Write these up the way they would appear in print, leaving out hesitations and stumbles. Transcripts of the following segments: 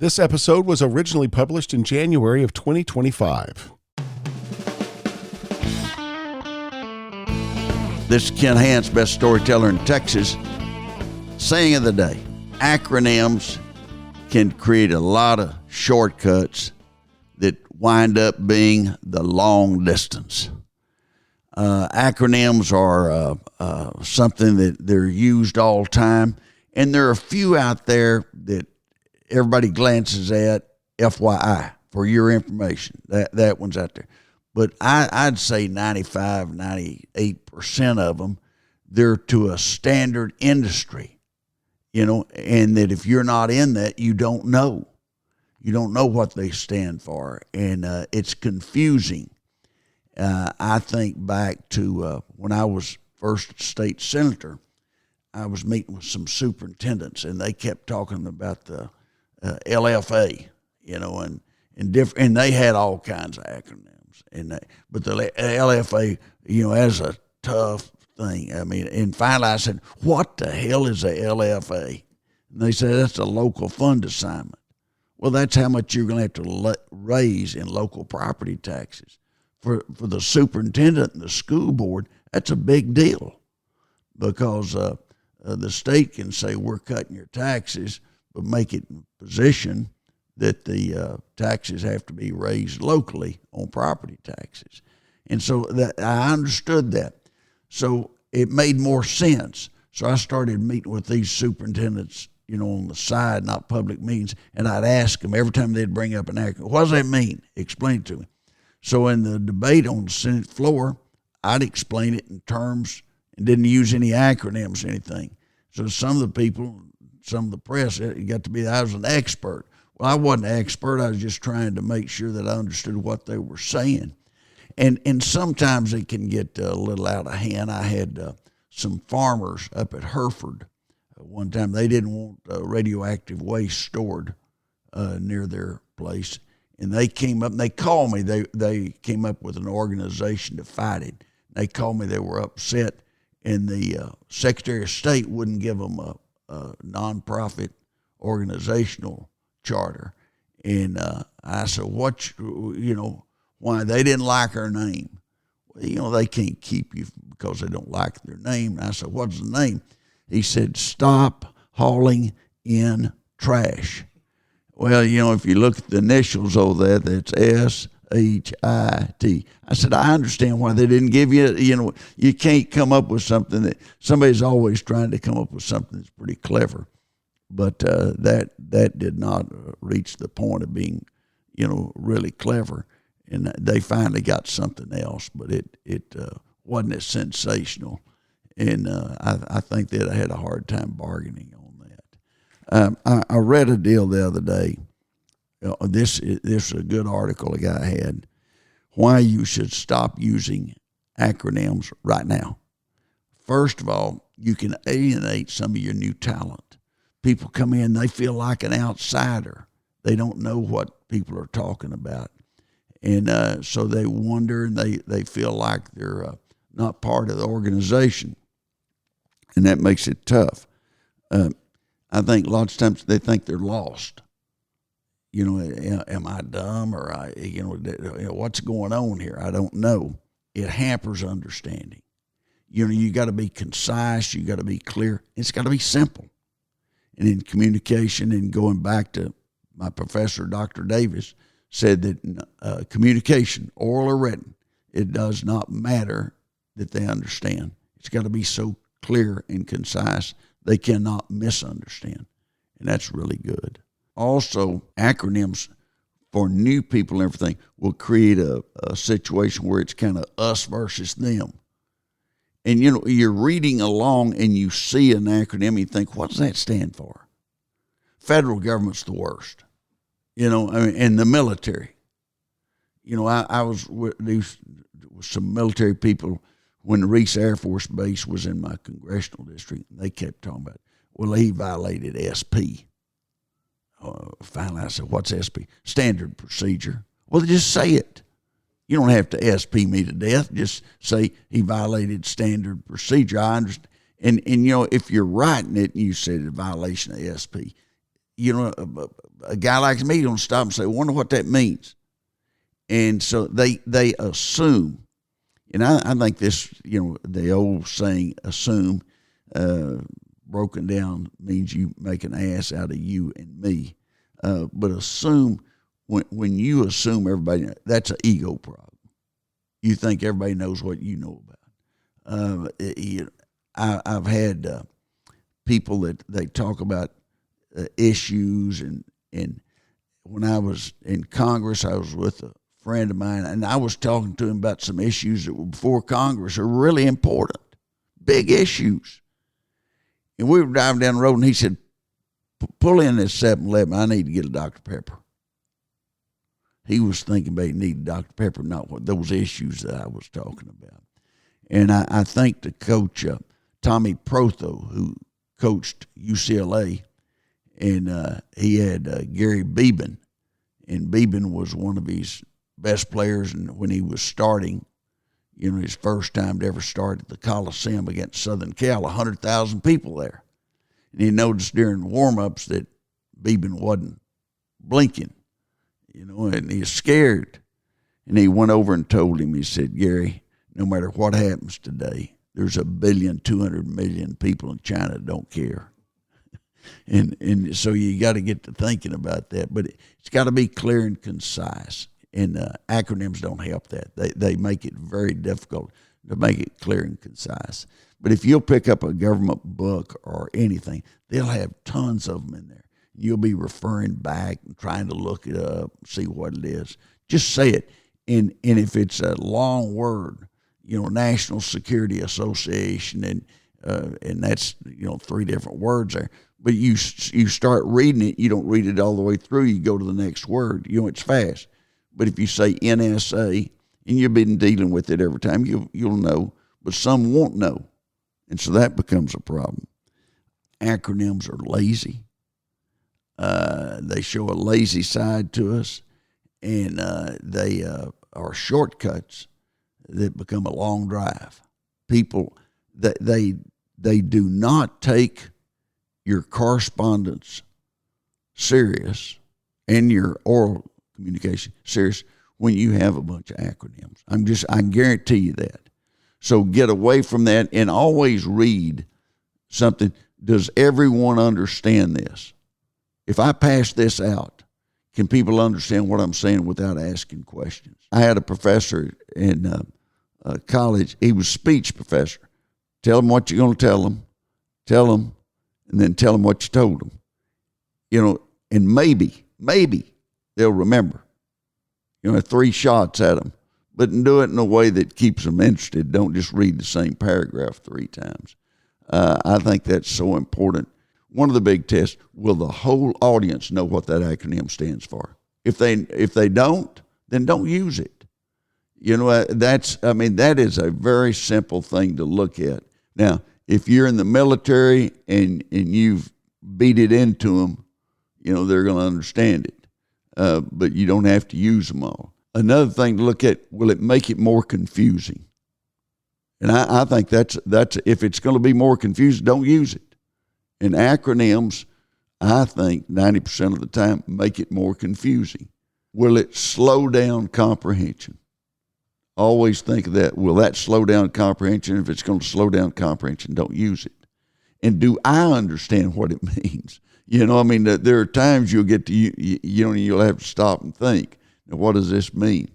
This episode was originally published in January of 2025. This is Ken Hans, best storyteller in Texas. Saying of the day: acronyms can create a lot of shortcuts that wind up being the long distance. Acronyms are something that they're used all the time, and there are a few out there that everybody glances at, FYI, for your information. That one's out there. But I'd say 95, 98% of them, they're to a standard industry, and that if you're not in that, you don't know. You don't know what they stand for, and it's confusing. I think back to when I was first state senator, I was meeting with some superintendents, and they kept talking about the LFA, and they had all kinds of acronyms, but the LFA, as a tough thing. I mean, and finally I said, "What the hell is a LFA?" And they said, "That's a local fund assignment." Well, that's how much you're going to have to raise in local property taxes. For the superintendent and the school board, that's a big deal, because the state can say, "We're cutting your taxes," but make it in position that the taxes have to be raised locally on property taxes. And so that I understood that. So it made more sense. So I started meeting with these superintendents, on the side, not public meetings, and I'd ask them every time they'd bring up an acronym, "What does that mean? Explain it to me." So in the debate on the Senate floor, I'd explain it in terms and didn't use any acronyms or anything. So some of the people, some of the press, it got to be I was an expert. Well, I wasn't an expert. I was just trying to make sure that I understood what they were saying. And sometimes it can get a little out of hand. I had some farmers up at Hereford one time. They didn't want radioactive waste stored near their place. And they came up and they called me. They came up with an organization to fight it. They called me. They were upset. And the Secretary of State wouldn't give them a nonprofit organizational charter. And I said, why? They didn't like our name. Well, they can't keep you because they don't like their name. And I said, "What's the name?" He said, "Stop Hauling in Trash." Well, if you look at the initials of that, that's SHIT. I said, I understand why they didn't give you, you can't come up with something that somebody's always trying to come up with something that's pretty clever. But that did not reach the point of being, really clever. And they finally got something else, but it wasn't as sensational. And I think that I had a hard time bargaining on that. I read a deal the other day. This is a good article a guy had. Why you should stop using acronyms right now. First of all, you can alienate some of your new talent. People come in, they feel like an outsider. They don't know what people are talking about. And so they wonder, and they feel like they're not part of the organization. And that makes it tough. I think lots of times they think they're lost. Am I dumb, or what's going on here? I don't know. It hampers understanding. You got to be concise. You got to be clear. It's got to be simple. And in communication, and going back to my professor, Dr. Davis, said that communication, oral or written, it does not matter that they understand. It's got to be so clear and concise they cannot misunderstand. And that's really good. Also, acronyms for new people and everything will create a situation where it's kind of us versus them. And, you're reading along and you see an acronym and you think, what does that stand for? Federal government's the worst, and the military. I was with some military people when the Reese Air Force Base was in my congressional district. And they kept talking about, well, he violated SP. Finally, I said, "What's SP?" "Standard procedure." Well, just say it. You don't have to SP me to death. Just say he violated standard procedure. I understand. And if you're writing it and you said a violation of SP, a guy like me don't stop and say, wonder what that means. And so they assume, and I think this, the old saying, assume, broken down means you make an ass out of you and me. But assume, when you assume everybody, that's an ego problem. You think everybody knows what you know about. I've had people that they talk about issues, and when I was in Congress, I was with a friend of mine, and I was talking to him about some issues that were before Congress are really important, big issues. And we were driving down the road, and he said, pull in this 7-Eleven. I need to get a Dr. Pepper. He was thinking about he needed Dr. Pepper, not what those issues that I was talking about. And I think the coach, Tommy Protho, who coached UCLA, and he had Gary Beeben, and Beeben was one of his best players. And when he was starting, his first time to ever start at the Coliseum against Southern Cal, 100,000 people there. And he noticed during warm-ups that Beeben wasn't blinking, and he was scared. And he went over and told him, he said, Gary, no matter what happens today, there's 1,200,000,000 people in China that don't care. And so you got to get to thinking about that. But it's got to be clear and concise. And acronyms don't help that. They make it very difficult to make it clear and concise. But if you'll pick up a government book or anything, they'll have tons of them in there. You'll be referring back and trying to look it up, see what it is. Just say it. And if it's a long word, National Security Association, and that's 3 different words there. But you start reading it, you don't read it all the way through. You go to the next word. It's fast. But if you say NSA, and you've been dealing with it every time, you'll know. But some won't know, and so that becomes a problem. Acronyms are lazy. They show a lazy side to us, and they are shortcuts that become a long drive. People, they do not take your correspondence serious and your oral communication serious when you have a bunch of acronyms. I guarantee you that. So get away from that and always read something. Does everyone understand this? If I pass this out, can people understand what I'm saying without asking questions? I had a professor in college. He was a speech professor. Tell them what you're going to tell them, and then tell them what you told them. And maybe they'll remember. 3 shots at them, but do it in a way that keeps them interested. Don't just read the same paragraph 3 times. I think that's so important. One of the big tests, will the whole audience know what that acronym stands for? If they don't, then don't use it. That is a very simple thing to look at. Now, if you're in the military and you've beat it into them, they're going to understand it. But you don't have to use them all. Another thing to look at, will it make it more confusing? And I think that's if it's going to be more confusing, don't use it. And acronyms, I think 90% of the time, make it more confusing. Will it slow down comprehension? Always think of that. Will that slow down comprehension? If it's going to slow down comprehension, don't use it. And do I understand what it means? There are times you'll get to, you'll have to stop and think, now, what does this mean?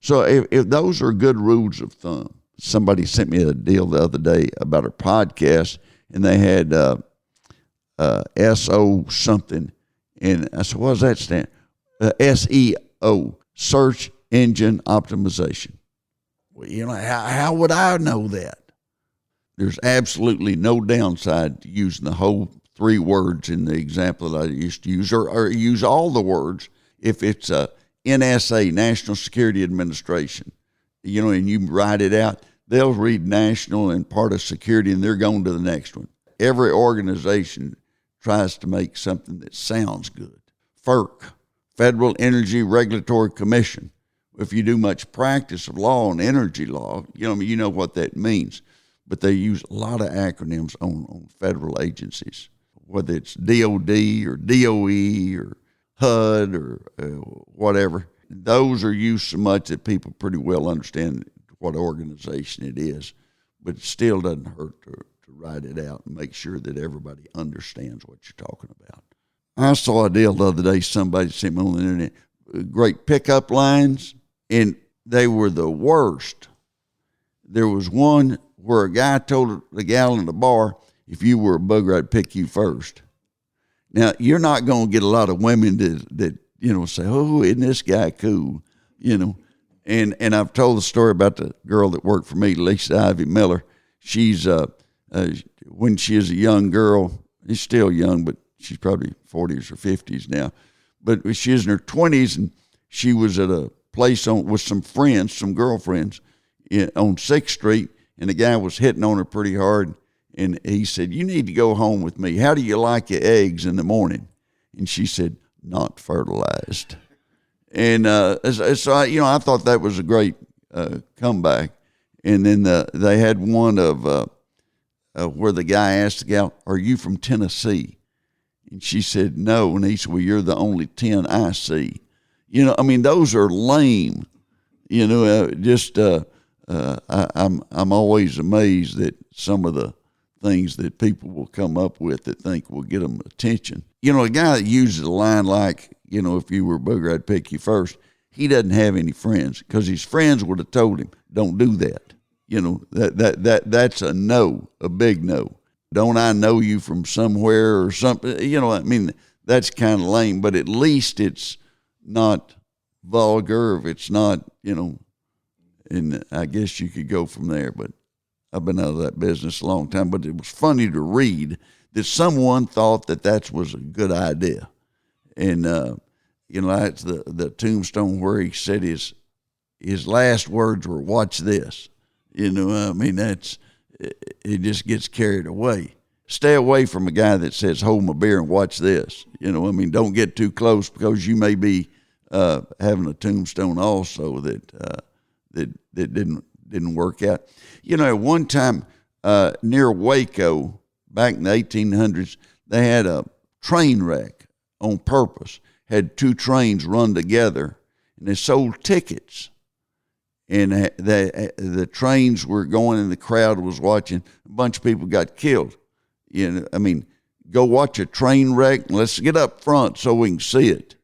So if those are good rules of thumb. Somebody sent me a deal the other day about a podcast, and they had SO something. And I said, what does that stand? SEO, Search Engine Optimization. Well, how would I know that? There's absolutely no downside to using the whole 3 words in the example that I used to use, or use all the words if it's NSA, National Security Administration, and you write it out. They'll read national and part of security, and they're going to the next one. Every organization tries to make something that sounds good. FERC, Federal Energy Regulatory Commission. If you do much practice of law and energy law, you know what that means. But they use a lot of acronyms on federal agencies. whether it's DOD or DOE or HUD or whatever. Those are used so much that people pretty well understand what organization it is, but it still doesn't hurt to write it out and make sure that everybody understands what you're talking about. I saw a deal the other day, somebody sent me on the internet, great pickup lines, and they were the worst. There was one where a guy told the gal in the bar, if you were a booger, I'd pick you first. Now, you're not going to get a lot of women that say, oh, isn't this guy cool? And I've told the story about the girl that worked for me, Lisa Ivy Miller. She's, when she is a young girl, she's still young, but she's probably 40s or 50s now. But she is in her 20s, and she was at a place with some friends, some girlfriends, on 6th Street, and the guy was hitting on her pretty hard. And he said, you need to go home with me. How do you like your eggs in the morning? And she said, not fertilized. And so I thought that was a great comeback. And then they had one of where the guy asked the gal, are you from Tennessee? And she said, no. And he said, well, you're the only 10 I see. Those are lame. I'm always amazed at some of the things that people will come up with that think will get them attention. A guy that uses a line like, if you were a booger, I'd pick you first. He doesn't have any friends because his friends would have told him, don't do that. That's a no, a big no. Don't I know you from somewhere or something? That's kind of lame, but at least it's not vulgar, if it's not, and I guess you could go from there, but I've been out of that business a long time. But it was funny to read that someone thought that was a good idea. And, that's the tombstone where he said his last words were, watch this. It just gets carried away. Stay away from a guy that says, hold my beer and watch this. Don't get too close, because you may be having a tombstone also that didn't work out. At one time near Waco, back in the 1800s, they had a train wreck on purpose. Had two trains run together, and they sold tickets. And the trains were going, and the crowd was watching. A bunch of people got killed. Go watch a train wreck, and let's get up front so we can see it.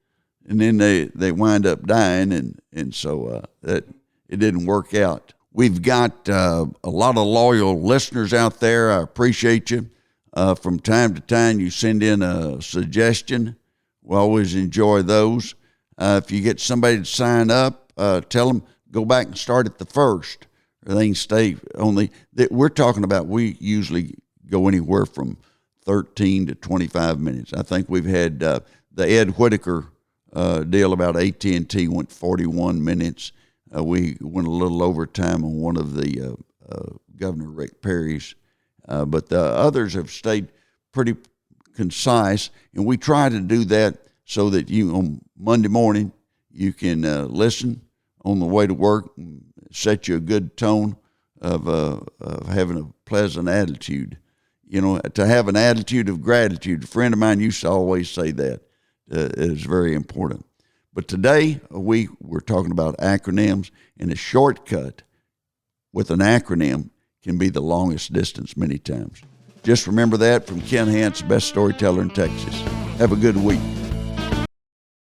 And then they wind up dying, and so that it didn't work out. We've got a lot of loyal listeners out there. I appreciate you. From time to time, you send in a suggestion. We always enjoy those. If you get somebody to sign up, tell them, go back and start at the first, or they can stay on we're talking about, we usually go anywhere from 13 to 25 minutes. I think we've had the Ed Whitaker deal about AT&T went 41 minutes. We went a little over time on one of the Governor Rick Perry's, but the others have stayed pretty concise, and we try to do that so that you, on Monday morning, you can listen on the way to work and set you a good tone of having a pleasant attitude. To have an attitude of gratitude. A friend of mine used to always say that. Is very important. But today we're talking about acronyms, and a shortcut with an acronym can be the longest distance many times. Just remember that from Ken Hance, best storyteller in Texas. Have a good week.